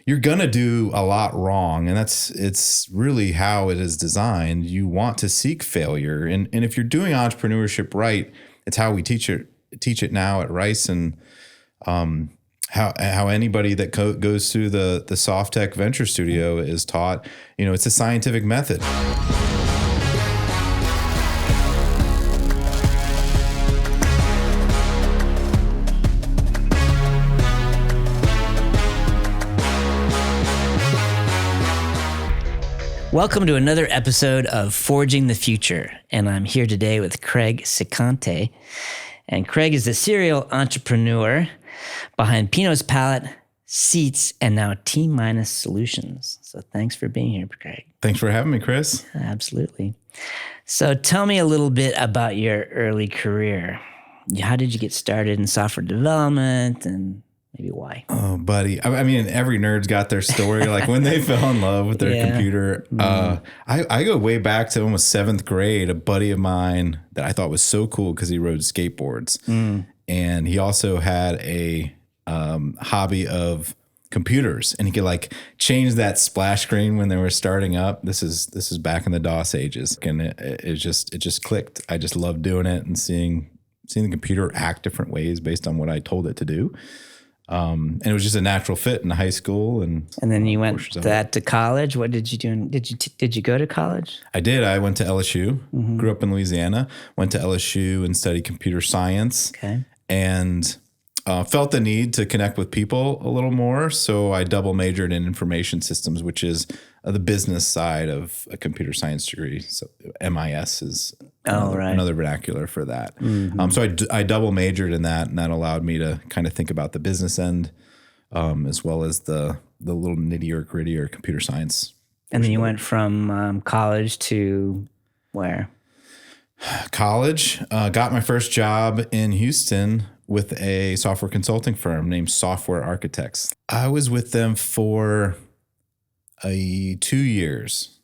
you're going to do a lot wrong. And it's really how it is designed. You want to seek failure. And if you're doing entrepreneurship right, it's how we teach it now at Rice, and how anybody that goes through the Softeq Venture Studio is taught. It's a scientific method. Welcome to another episode of Forging the Future, and I'm here today with Craig Ceccanti. And Craig is the serial entrepreneur behind Pinot's Palate, sEATz, and now T- Solutions. So thanks for being here, Craig. Thanks for having me, Chris. Absolutely. So tell me a little bit about your early career. How did you get started in software development, and maybe why? Oh, buddy. I mean, every nerd's got their story, like when they fell in love with their computer. I go way back to almost 7th grade. A buddy of mine that I thought was so cool because he rode skateboards. And he also had a hobby of computers, and he could like change that splash screen when they were starting up. This is back in the DOS ages. And it just clicked. I just loved doing it and seeing the computer act different ways based on what I told it to do. And it was just a natural fit in high school, and then you went to college. What did you do? Did you go to college? I did. I went to LSU. Grew up in Louisiana. Went to LSU and studied computer science. Okay. And felt the need to connect with people a little more, so I double majored in information systems, which is the business side of a computer science degree. So MIS is another vernacular for that. So I double majored in that, and that allowed me to kind of think about the business end as well as the little nittier grittier computer science. And then you went from college to where? College. Got my first job in Houston with a software consulting firm named Software Architects. I was with them for 2 years,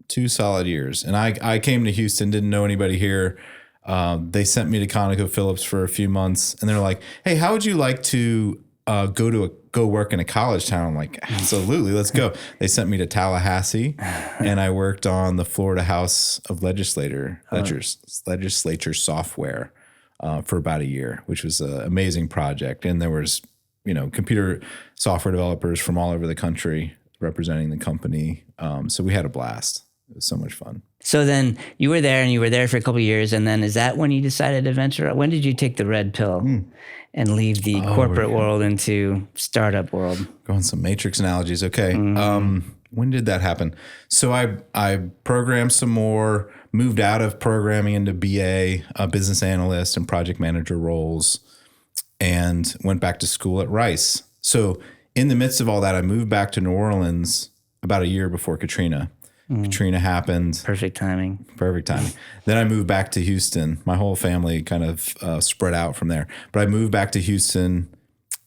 2 solid years. And I came to Houston, didn't know anybody here. They sent me to ConocoPhillips for a few months, and they're like, hey, how would you like to go work in a college town? I'm like, absolutely, let's go. They sent me to Tallahassee, and I worked on the Florida House of Legislature software for about a year, which was an amazing project. And there was, computer software developers from all over the country representing the company. So we had a blast. It was so much fun. So then you were there for a couple of years. And then is that when you decided to venture out? When did you take the red pill and leave the corporate world into startup world? Going some matrix analogies. Okay. When did that happen? So I programmed some more, moved out of programming into BA, business analyst and project manager roles, and went back to school at Rice. So in the midst of all that, I moved back to New Orleans about a year before Katrina. Katrina happened. Perfect timing. Then I moved back to Houston. My whole family kind of spread out from there. But I moved back to Houston,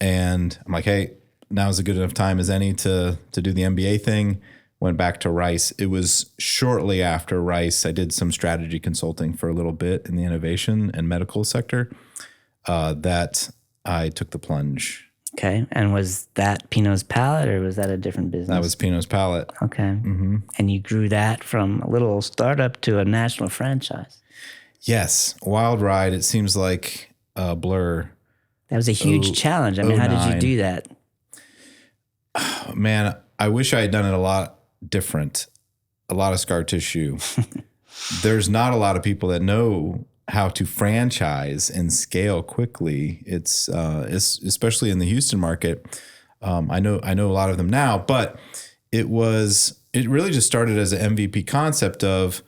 and I'm like, hey, now's a good enough time as any to do the MBA thing. Went back to Rice. It was shortly after Rice, I did some strategy consulting for a little bit in the innovation and medical sector that I took the plunge. Okay. And was that Pinot's Palate, or was that a different business? That was Pinot's Palate. Okay. And you grew that from a little startup to a national franchise. Yes. Wild ride. It seems like a blur. That was a huge challenge. I mean, how did you do that? Oh, man, I wish I had done it a lot different, a lot of scar tissue. There's not a lot of people that know how to franchise and scale quickly. It's especially in the Houston market. I know a lot of them now, but it really just started as an MVP concept of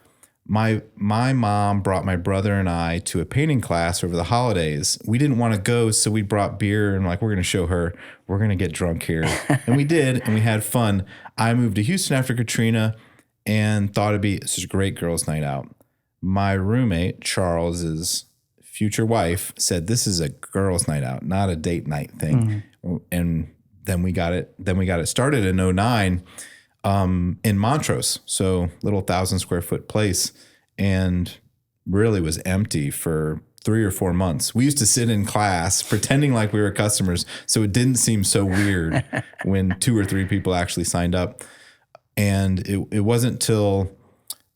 my mom brought my brother and I to a painting class over the holidays. We didn't want to go, so we brought beer and like, we're going to show her, we're going to get drunk here. And we did, and we had fun. I moved to Houston after Katrina and thought it'd be such a great girls' night out. My roommate, Charles's future wife, said, this is a girls' night out, not a date night thing. And then we got it started in 2009. In Montrose, so little 1,000 square foot place, and really was empty for 3 or 4 months. We used to sit in class pretending like we were customers, so it didn't seem so weird when 2 or 3 people actually signed up. And it wasn't till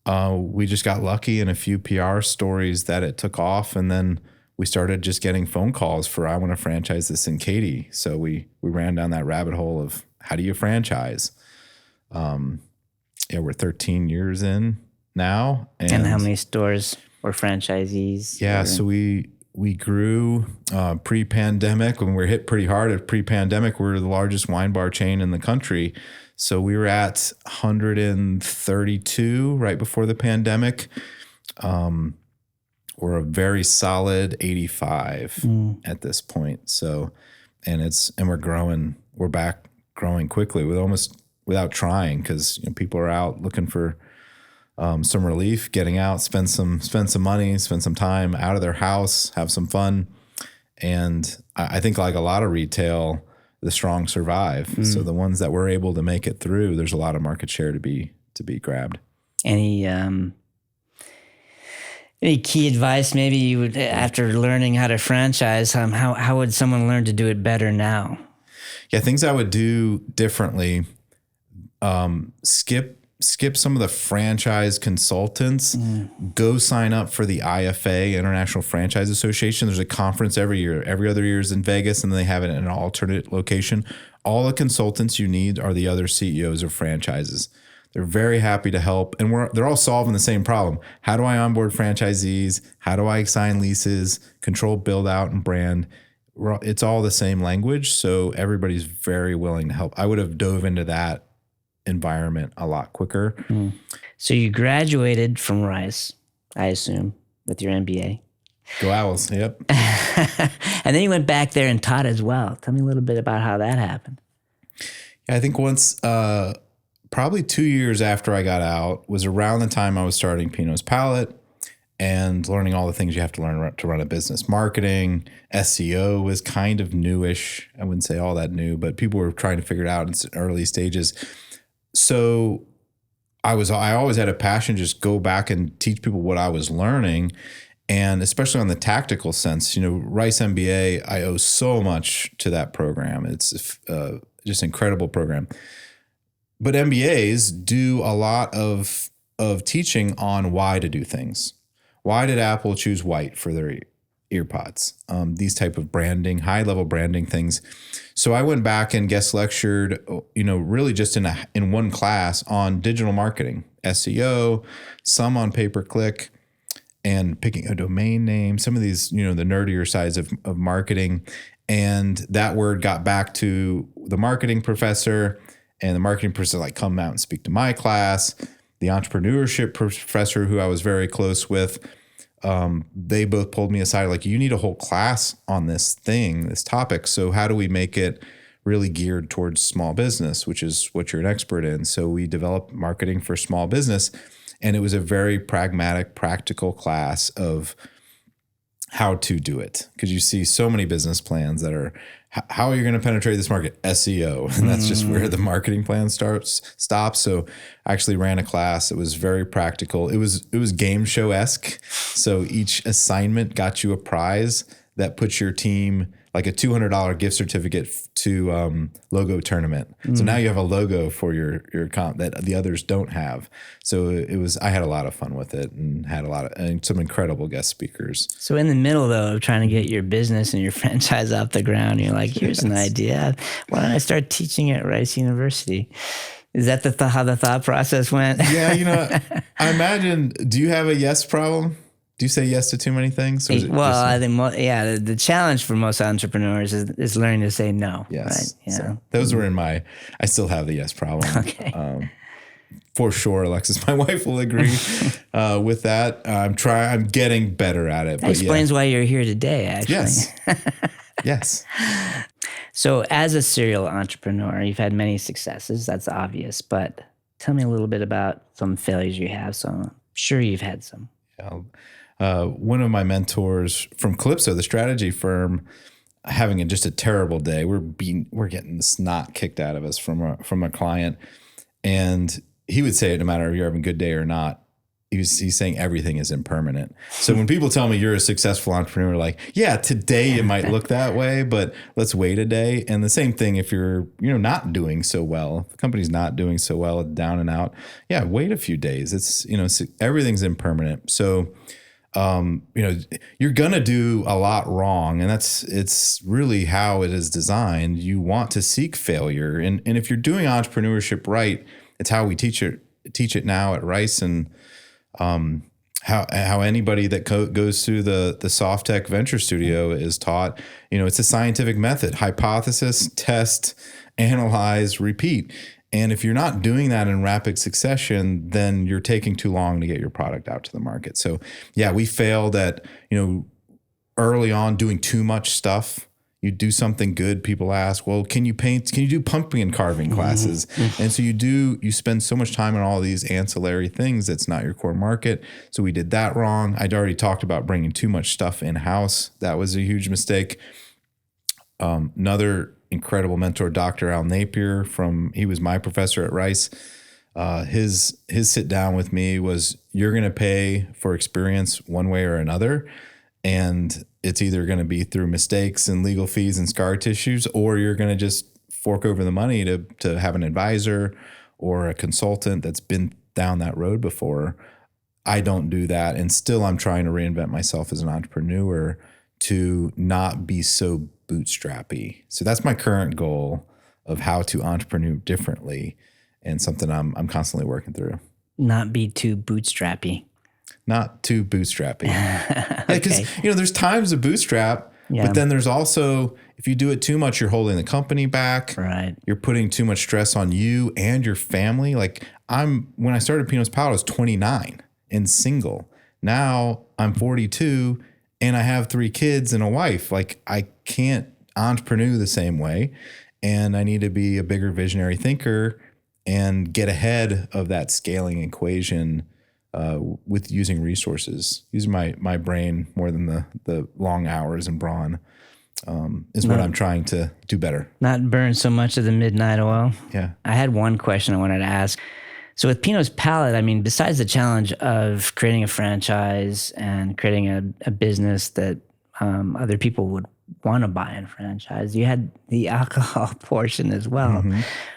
we just got lucky in a few PR stories that it took off, and then we started just getting phone calls for, I want to franchise this in Katy. So we ran down that rabbit hole of how do you franchise? We're 13 years in now. And how many stores or franchisees? Yeah, so we grew pre-pandemic. When we were hit pretty hard at pre-pandemic, we were the largest wine bar chain in the country. So we were at 132 right before the pandemic. We're a very solid 85 at this point. So, and we're growing. We're back growing quickly without trying, because people are out looking for some relief, getting out, spend some money, spend some time out of their house, have some fun. And I think, like a lot of retail, the strong survive. So the ones that were able to make it through, there's a lot of market share to be grabbed. Any key advice maybe you would, after learning how to franchise, how would someone learn to do it better now? Yeah, things I would do differently. Skip some of the franchise consultants. Go sign up for the IFA, International Franchise Association. There's a conference every year. Every other year is in Vegas, and then they have it in an alternate location. All the consultants you need are the other CEOs of franchises. They're very happy to help, and they're all solving the same problem. How do I onboard franchisees? How do I sign leases, control build out and brand? It's all the same language, so everybody's very willing to help. I would have dove into that environment a lot quicker. So you graduated from Rice, I assume, with your MBA. Go Owls, yep. And then you went back there and taught as well. Tell me a little bit about how that happened. Yeah, I think once... probably 2 years after I got out was around the time I was starting Pinot's Palate and learning all the things you have to learn to run a business. Marketing, SEO was kind of newish. I wouldn't say all that new, but people were trying to figure it out in early stages. So I always had a passion to just go back and teach people what I was learning. And especially on the tactical sense, Rice MBA, I owe so much to that program. It's just an incredible program. But MBAs do a lot of teaching on why to do things. Why did Apple choose white for their earpods? These type of branding, high-level branding things. So I went back and guest lectured, really just in one class on digital marketing, SEO, some on pay-per-click, and picking a domain name, some of these, the nerdier sides of marketing. And that word got back to the marketing professor. And the marketing person come out and speak to my class. The entrepreneurship professor, who I was very close with, they both pulled me aside, you need a whole class on this topic. So how do we make it really geared towards small business, which is what you're an expert in? So we developed marketing for small business, and it was a very pragmatic, practical class of how to do it. Because you see so many business plans that are, how are you going to penetrate this market? SEO. And that's just where the marketing plan stops. So I actually ran a class. It was very practical. It was game show-esque. So each assignment got you a prize that puts your team, like a $200 gift certificate to logo tournament. So now you have a logo for your comp that the others don't have. So I had a lot of fun with it and had and some incredible guest speakers. So in the middle though of trying to get your business and your franchise off the ground, you're like, here's an idea. Why don't I start teaching at Rice University? Is that how the thought process went? Yeah, I imagine, do you have a yes problem? Do you say yes to too many things? I think, the challenge for most entrepreneurs is learning to say no. Yes. Right? So those were I still have the yes problem. Okay. For sure, Alexis, my wife will agree with that. I'm getting better at it. That explains why you're here today, actually. Yes. Yes. So as a serial entrepreneur, you've had many successes. That's obvious. But tell me a little bit about some failures you have. So I'm sure you've had some. Yeah. One of my mentors from Calypso, the strategy firm, having just a terrible day. We're getting the snot kicked out of us from a client, and he would say, no matter if you're having a good day or not, he's saying everything is impermanent. So when people tell me you're a successful entrepreneur, like, yeah, today it might look that way, but let's wait a day. And the same thing if you're, not doing so well, if the company's not doing so well, down and out, yeah, wait a few days. It's, everything's impermanent. So, you're going to do a lot wrong, and it's really how it is designed. You want to seek failure. And if you're doing entrepreneurship right, it's how we teach it now at Rice, and how anybody that goes through the Softeq Venture Studio is taught. It's a scientific method: hypothesis, test, analyze, repeat. And if you're not doing that in rapid succession, then you're taking too long to get your product out to the market. So yeah, we failed at, early on doing too much stuff. You do something good, people ask, well, can you paint? Can you do pumpkin carving classes? And so you spend so much time on all these ancillary things that's not your core market. So we did that wrong. I'd already talked about bringing too much stuff in-house. That was a huge mistake. Another incredible mentor, Dr. Al Napier, he was my professor at Rice. His sit down with me was, you're going to pay for experience one way or another. And it's either going to be through mistakes and legal fees and scar tissues, or you're going to just fork over the money to have an advisor or a consultant that's been down that road before. I don't do that. And still I'm trying to reinvent myself as an entrepreneur to not be so bootstrappy. So that's my current goal of how to entrepreneur differently, and something I'm constantly working through. Not be too bootstrappy. Not too bootstrappy. Yeah, because there's times to bootstrap, but then there's also, if you do it too much, you're holding the company back. Right. You're putting too much stress on you and your family. Like when I started Pinot's Palette, I was 29 and single. Now I'm 42 and I have 3 kids and a wife. Like, I can't entrepreneur the same way, and I need to be a bigger visionary thinker and get ahead of that scaling equation with using resources. Using my brain more than the long hours and brawn is what I'm trying to do better. Not burn so much of the midnight oil. Yeah. I had one question I wanted to ask. So with Pinot's Palette, I mean, besides the challenge of creating a franchise and creating a business that other people would want to buy and franchise, you had the alcohol portion as well,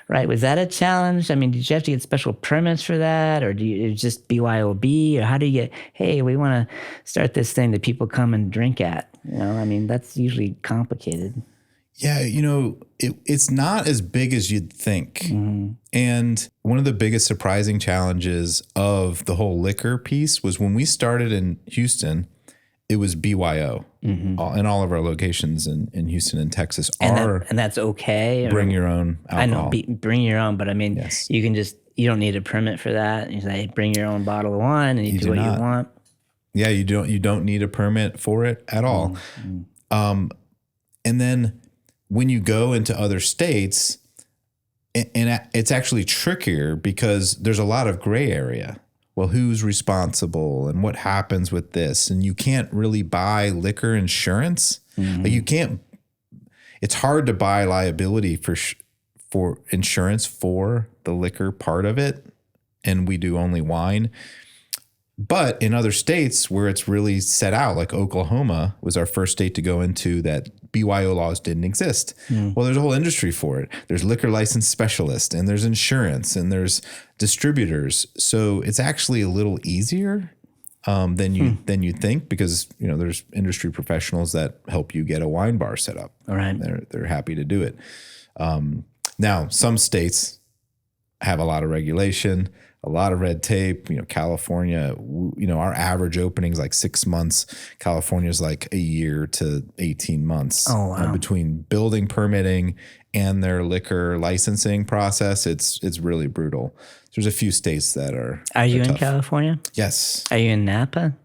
right? Was that a challenge? I mean, did you have to get special permits for that, or do you just BYOB, or how do you get, hey, we want to start this thing that people come and drink at? I mean, that's usually complicated. Yeah, it's not as big as you'd think. And one of the biggest surprising challenges of the whole liquor piece was when we started in Houston, it was BYO. In all of our locations in Houston and Texas and that's okay. Bring your own alcohol. I know, bring your own, but I mean, yes. You don't need a permit for that. You say, bring your own bottle of wine, and you do what you want. Yeah, you don't need a permit for it at all. And then when you go into other states, and it's actually trickier because there's a lot of gray area. Well, who's responsible and what happens with this? And you can't really buy liquor insurance. Like, you can't. It's hard to buy liability for insurance for the liquor part of it, and we do only wine. But in other states where it's really set out, like Oklahoma was our first state to go into that BYO laws didn't exist. Well, there's a whole industry for it. There's liquor license specialists, and there's insurance, and there's distributors. So it's actually a little easier than you think, because there's industry professionals that help you get a wine bar set up. All right, they're happy to do it. Now, some states have a lot of regulation, a lot of red tape. California, our average opening is like 6 months. California's like a year to 18 months. Oh, wow. Between building permitting and their liquor licensing process. It's really brutal. There's a few states that are. Are you in tough. California? Yes. Are you in Napa?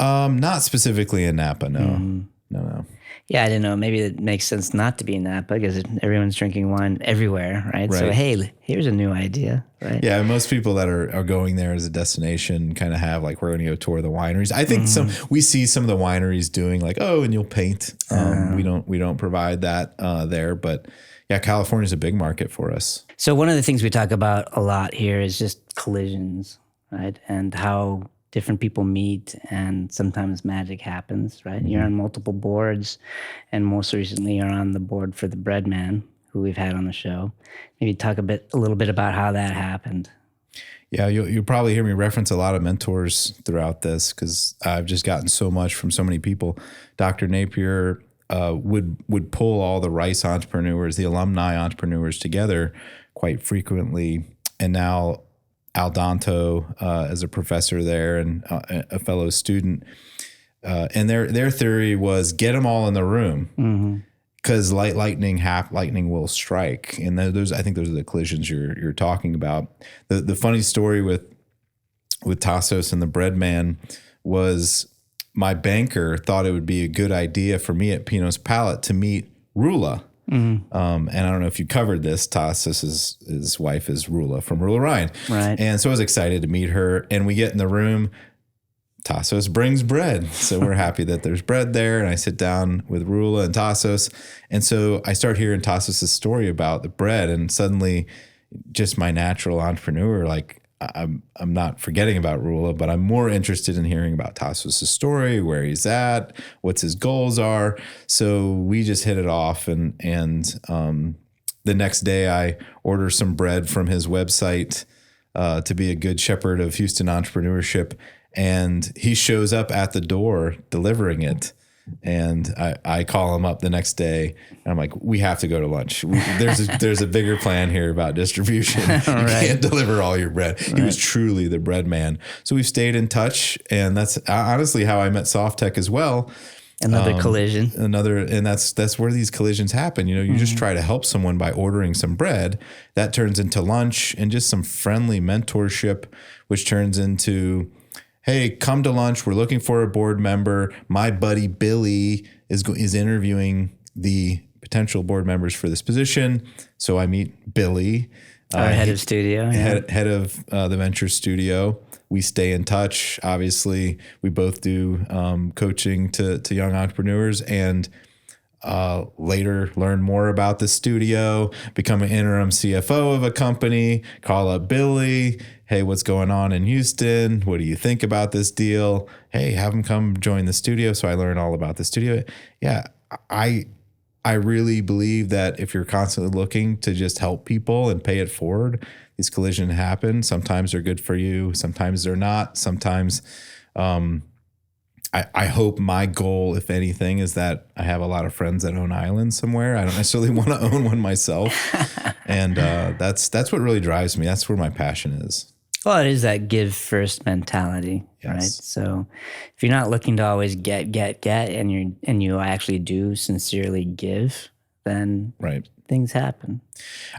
Not specifically in Napa. No. No. Yeah, I didn't know. Maybe it makes sense not to be in Napa because everyone's drinking wine everywhere, right? So, hey, here's a new idea, right? Yeah, most people that are going there as a destination kind of have like, we're going to go tour the wineries. I think we see some of the wineries doing like, and you'll paint. We don't provide that there, but yeah, California's a big market for us. So one of the things we talk about a lot here is just collisions, right? And how different people meet and sometimes magic happens, right? You're on multiple boards, and most recently you're on the board for the Bread Man, who we've had on the show. Maybe talk a little bit about how that happened. Yeah, you'll probably hear me reference a lot of mentors throughout this because I've just gotten so much from so many people. Dr. Napier would pull all the Rice entrepreneurs, the alumni entrepreneurs together quite frequently. And now Al Danto as a professor there and a fellow student. And their theory was get them all in the room because lightning will strike. And I think those are the collisions you're talking about. The funny story with Tassos and the Bread Man was my banker thought it would be a good idea for me at Pinot's Palate to meet Rula. And I don't know if you covered this. Tassos, his wife is Rula from Rula Ryan. Right. And so I was excited to meet her. And we get in the room. Tassos brings bread. So we're happy that there's bread there. And I sit down with Rula and Tassos. And so I start hearing Tassos' story about the bread. And suddenly just my natural entrepreneur, like I'm not forgetting about Rula, but I'm more interested in hearing about Tassos' story, where he's at, what his goals are. So we just hit it off. And the next day I order some bread from his website to be a good shepherd of Houston entrepreneurship. And he shows up at the door delivering it. And I call him up the next day and I'm like, we have to go to lunch. There's a bigger plan here about distribution. You can't deliver all your bread. Right. He was truly the bread man. So we've stayed in touch. And that's honestly how I met Softeq as well. Another collision. And that's where these collisions happen. You know, you just try to help someone by ordering some bread. That turns into lunch and just some friendly mentorship, which turns into, hey, come to lunch. We're looking for a board member. My buddy Billy is interviewing the potential board members for this position. So I meet Billy, our head of studio, head of the venture studio. We stay in touch. Obviously, we both do coaching to young entrepreneurs, and later learn more about the studio, become an interim CFO of a company, call up Billy. Hey, what's going on in Houston? What do you think about this deal? Hey, have him come join the studio. So I learned all about the studio. Yeah, I really believe that if you're constantly looking to just help people and pay it forward, these collisions happen. Sometimes they're good for you. Sometimes they're not. Sometimes I hope my goal, if anything, is that I have a lot of friends that own islands somewhere. I don't necessarily want to own one myself. And that's what really drives me. That's where my passion is. Well, it is that give first mentality, yes. Right? So if you're not looking to always get, and you actually do sincerely give, then right. Things happen.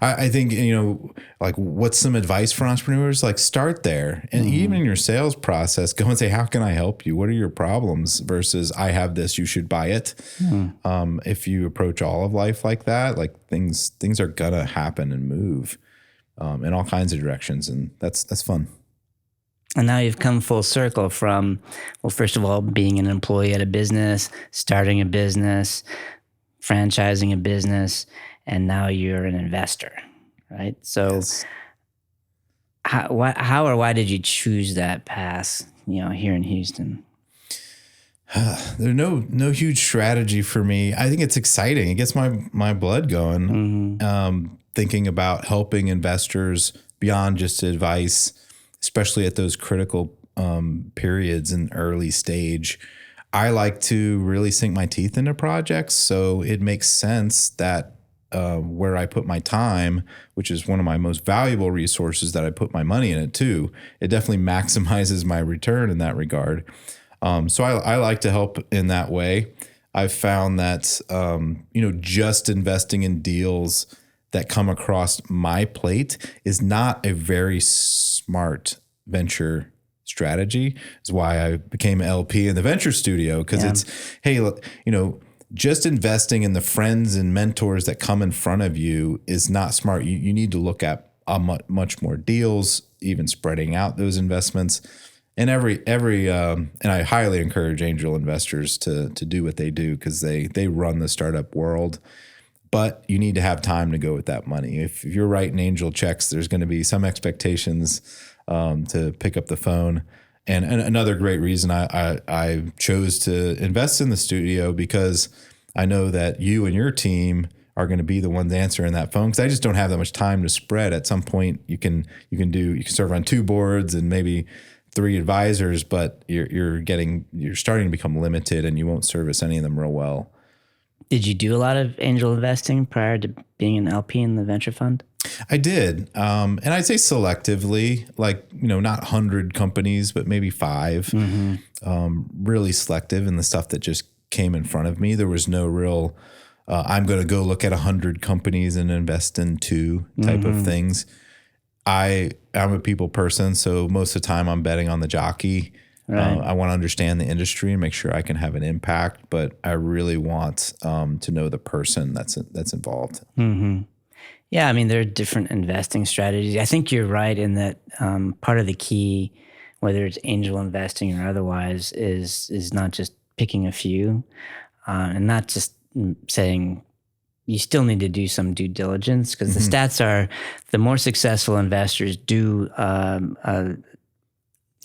I think, like what's some advice for entrepreneurs? Like start there. And even in your sales process, go and say, how can I help you? What are your problems versus I have this, you should buy it. If you approach all of life like that, like things are gonna happen and move in all kinds of directions. And that's fun. And now you've come full circle from, well, first of all, being an employee at a business, starting a business, franchising a business, and now you're an investor, right? So yes. how or why did you choose that path, here in Houston? There's no huge strategy for me. I think it's exciting. It gets my blood going. Thinking about helping investors beyond just advice, especially at those critical periods in early stage. I like to really sink my teeth into projects. So it makes sense that where I put my time, which is one of my most valuable resources that I put my money in it too, it definitely maximizes my return in that regard. So I like to help in that way. I've found that, just investing in deals that come across my plate is not a very smart venture strategy. Is why I became an LP in the venture studio, because it's, hey, look, just investing in the friends and mentors that come in front of you is not smart. You need to look at much more deals, even spreading out those investments. And and I highly encourage angel investors to do what they do, because they run the startup world. but you need to have time to go with that money. If you're writing angel checks, there's going to be some expectations to pick up the phone. And another great reason I chose to invest in the studio, because I know that you and your team are going to be the ones answering that phone, because I just don't have that much time to spread. At some point, you can serve on 2 boards and maybe 3 advisors, but you're starting to become limited, and you won't service any of them real well. Did you do a lot of angel investing prior to being an LP in the venture fund? I did. And I'd say selectively, like, not 100 companies, but maybe 5, really selective in the stuff that just came in front of me. There was no real, I'm going to go look at 100 companies and invest in 2 type of things. I'm a people person. So most of the time I'm betting on the jockey. Right. I want to understand the industry and make sure I can have an impact, but I really want to know the person that's involved. Mm-hmm. Yeah, I mean, there are different investing strategies. I think you're right in that part of the key, whether it's angel investing or otherwise, is not just picking a few and not just saying you still need to do some due diligence, because the stats are the more successful investors do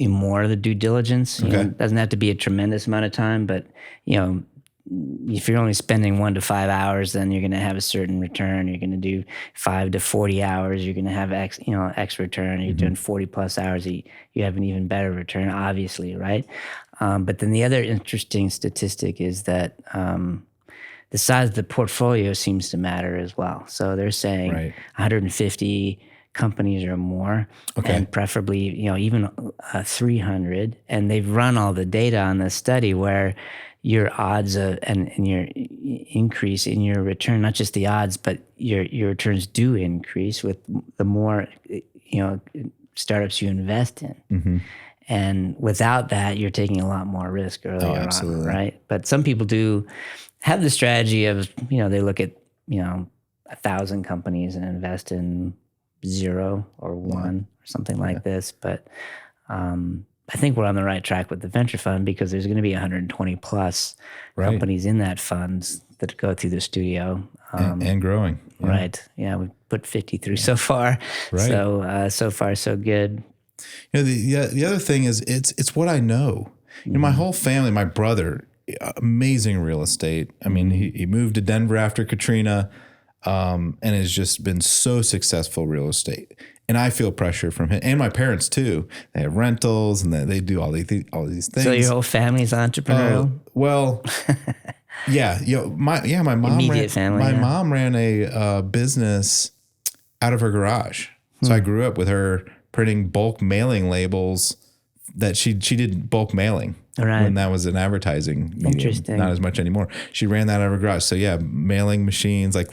more of the due diligence. Okay. It doesn't have to be a tremendous amount of time, but if you're only spending 1 to 5 hours, then you're going to have a certain return. You're going to do 5 to 40 hours, you're going to have X return. You're doing 40 plus hours, you have an even better return, obviously, right? But then the other interesting statistic is that the size of the portfolio seems to matter as well. So they're saying 150 companies or more, and preferably, even 300. And they've run all the data on this study where your odds and your increase in your return, not just the odds, but your returns do increase with the more startups you invest in. And without that, you're taking a lot more risk earlier on, right? But some people do have the strategy of, they look at 1,000 companies and invest in 0 or 1 or something like this. But I think we're on the right track with the venture fund, because there's going to be 120 plus companies in that fund that go through the studio. And growing. Yeah. Right. Yeah, we've put 53 so far. Right. So, so far, so good. The other thing is it's what I know. My whole family, my brother, amazing real estate. I mean, he moved to Denver after Katrina, and has just been so successful real estate. And I feel pressure from him and my parents too. They have rentals and they do all these things. So your whole family's entrepreneurial? Well, yeah. My mom ran a business out of her garage. So I grew up with her printing bulk mailing labels that she did bulk mailing when that was an advertising medium. Interesting. Not as much anymore. She ran that out of her garage. So yeah, mailing machines, like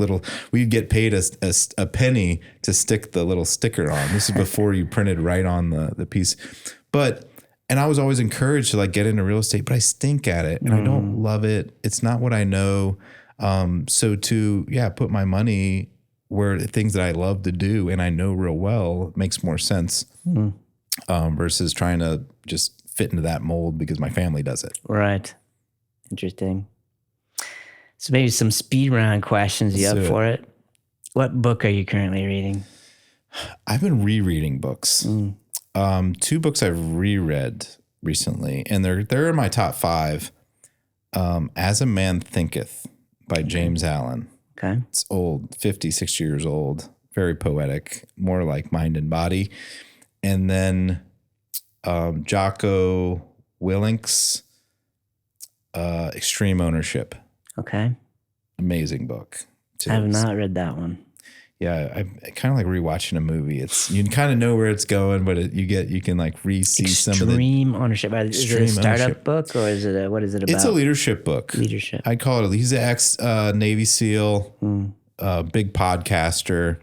we'd get paid a penny to stick the little sticker on. This is before you printed right on the piece. And I was always encouraged to get into real estate, but I stink at it and I don't love it. It's not what I know. So to put my money where the things that I love to do and I know real well makes more sense. Versus trying to just fit into that mold because my family does it. Right. Interesting. So maybe some speed round questions. You up for it? What book are you currently reading? I've been rereading books. 2 books I've reread recently, and they're in my top 5. As a Man Thinketh by James Allen. Okay. It's old, 50, 60 years old, very poetic, more like Mind and Body. And then Jocko Willink's Extreme Ownership. Okay. Amazing book. I have not read that one. Yeah, I kind of like rewatching a movie. You can kind of know where it's going, but you can re-see some of the Extreme Ownership. Is it a startup book or is it what is it about? It's a leadership book. Leadership. I call it. He's an ex Navy SEAL, big podcaster,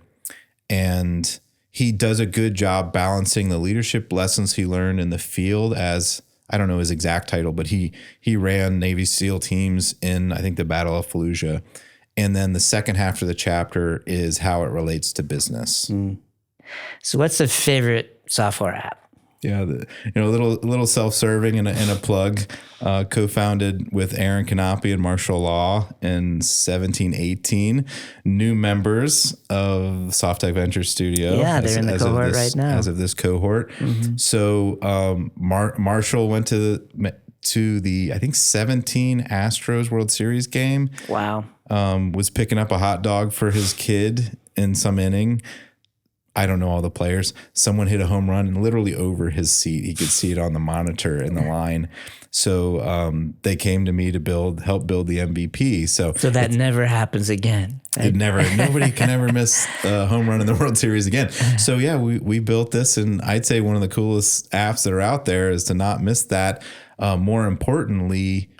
and he does a good job balancing the leadership lessons he learned in the field as, I don't know his exact title, but he ran Navy SEAL teams in, I think, the Battle of Fallujah. And then the second half of the chapter is how it relates to business. So what's the favorite software app? Yeah, little self-serving and a plug. Co-founded with Aaron Canapi and Marshall Law in 1718. New members of Softeq Venture Studio. Yeah, they're in the cohort right now. As of this cohort. So Marshall went to the I think 17 Astros World Series game. Wow. Was picking up a hot dog for his kid in some inning. I don't know all the players. Someone hit a home run and literally over his seat. He could see it on the monitor in the line. So they came to me to help build the MVP. So that never happens again. Right? Nobody can ever miss a home run in the World Series again. So yeah, we built this, and I'd say one of the coolest apps that are out there is to not miss that. More importantly,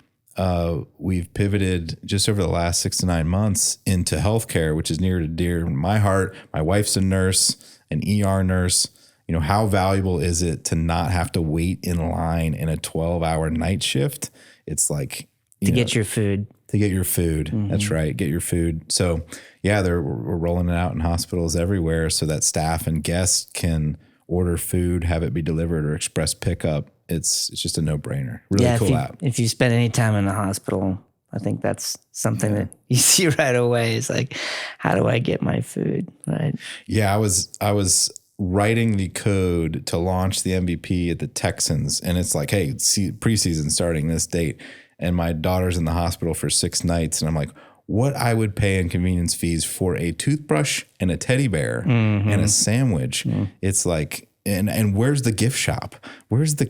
we've pivoted just over the last 6 to 9 months into healthcare, which is near to dear to my heart. My wife's a nurse, an ER nurse. How valuable is it to not have to wait in line in a 12-hour night shift? It's like to get your food. To get your food. Mm-hmm. That's right. Get your food. So yeah, we're rolling it out in hospitals everywhere so that staff and guests can order food, have it be delivered, or express pickup. It's just a no-brainer. Really cool app. If you spend any time in the hospital, I think that's something that you see right away. It's like, how do I get my food? Right. Yeah, I was writing the code to launch the MVP at the Texans, and it's like, hey, preseason starting this date, and my daughter's in the hospital for 6 nights, and I'm like, what I would pay in convenience fees for a toothbrush and a teddy bear and a sandwich. It's like, and where's the gift shop? Where's the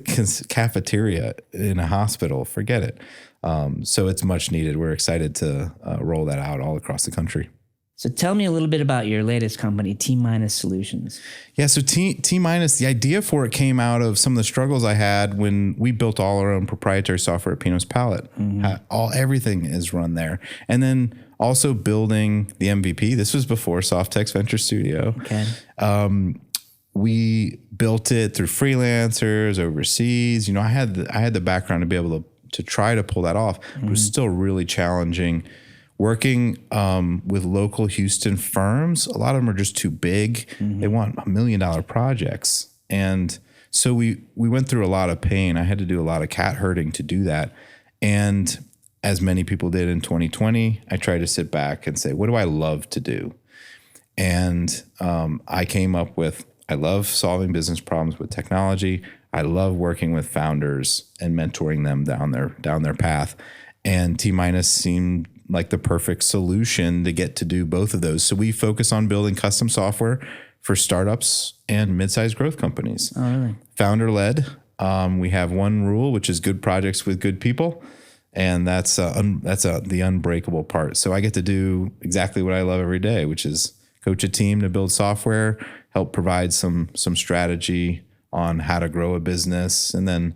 cafeteria in a hospital? Forget it. So it's much needed. We're excited to roll that out all across the country. So tell me a little bit about your latest company, T- Solutions. Yeah, so T-, the idea for it came out of some of the struggles I had when we built all our own proprietary software at Pinot's Palette. Everything is run there. And then also building the MVP. This was before Softeq's Venture Studio. Okay. We built it through freelancers overseas. I had the background to be able to try to pull that off. It was still really challenging. Working with local Houston firms, a lot of them are just too big. They want $1 million projects. And so we went through a lot of pain. I had to do a lot of cat herding to do that. And as many people did in 2020, I tried to sit back and say, what do I love to do? And I came up with, I love solving business problems with technology. I love working with founders and mentoring them down their path. And T- seemed like the perfect solution to get to do both of those. So we focus on building custom software for startups and mid-sized growth companies. Oh, really? Founder-led. We have one rule, which is good projects with good people. And that's the unbreakable part. So I get to do exactly what I love every day, which is coach a team to build software, help provide some strategy on how to grow a business, and then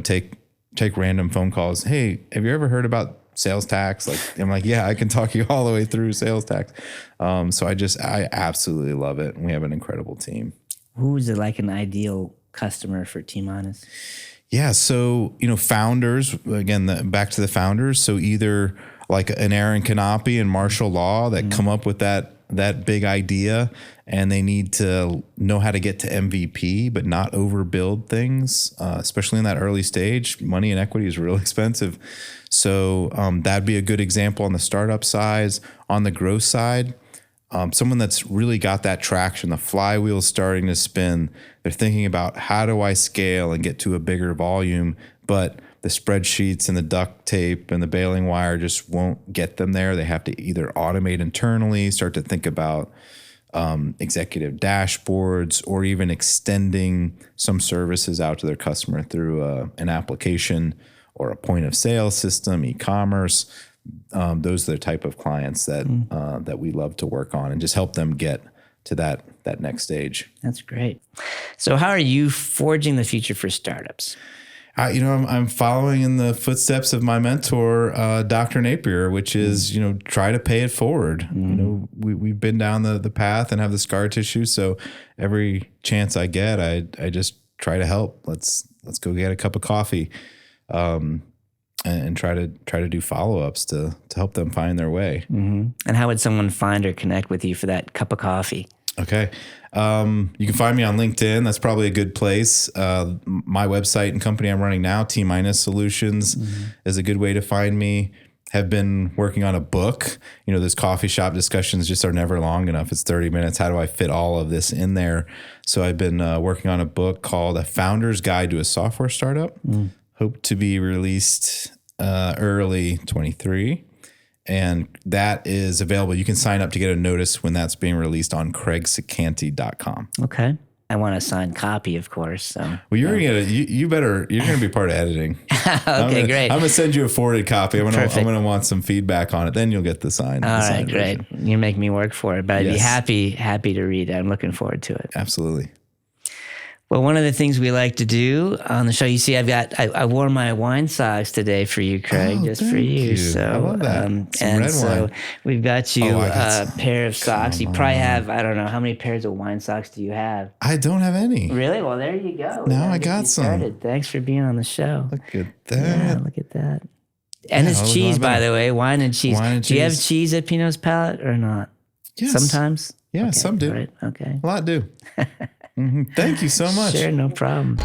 take random phone calls. Hey, have you ever heard about sales tax? I'm like, yeah, I can talk you all the way through sales tax. So I absolutely love it. And we have an incredible team. Who is like an ideal customer for T-? Yeah. So, founders, again, back to the founders. So either like an Aaron Canapi and Marshall Law that come up with that big idea, and they need to know how to get to MVP, but not overbuild things, especially in that early stage. Money and equity is real expensive. So that'd be a good example on the startup side. On the growth side, someone that's really got that traction, the flywheel's starting to spin. They're thinking about, how do I scale and get to a bigger volume? But the spreadsheets and the duct tape and the baling wire just won't get them there. They have to either automate internally, start to think about executive dashboards, or even extending some services out to their customer through an application or a point of sale system, e-commerce. Those are the type of clients that we love to work on and just help them get to that next stage. That's great. So how are you forging the future for startups? I'm following in the footsteps of my mentor, Dr. Napier, which is, try to pay it forward. We've been down the path and have the scar tissue. So every chance I get, I just try to help. Let's go get a cup of coffee, and try to do follow-ups to help them find their way. And how would someone find or connect with you for that cup of coffee? Okay. You can find me on LinkedIn. That's probably a good place. My website and company I'm running now, T- Solutions, is a good way to find me. Have been working on a book. Those coffee shop discussions just are never long enough. It's 30 minutes. How do I fit all of this in there? So I've been working on a book called A Founder's Guide to a Software Startup. Hope to be released early 23. And that is available. You can sign up to get a notice when that's being released on craigseccanti.com. Okay. I want a signed copy, of course. So. Well, you're gonna you're going to be part of editing. Okay, great. I'm gonna send you a forwarded copy. I'm gonna want some feedback on it. Then you'll get the sign. All right, great. You make me work for it, but I'd be happy to read it. I'm looking forward to it. Absolutely. Well, one of the things we like to do on the show, you see, I wore my wine socks today for you, Craig, just for you. So, I love that. And red so wine. We've got you a pair of socks. You probably have, I don't know, how many pairs of wine socks do you have? I don't have any. Really? Well, there you go. Now I got some. Started. Thanks for being on the show. Look at that. Yeah, look at that. And it's cheese, by the way, wine and cheese. Do you have cheese at Pinot's Palate or not? Yes. Sometimes? Yeah, some do. Right. Okay. A lot do. Thank you so much. Sure, no problem.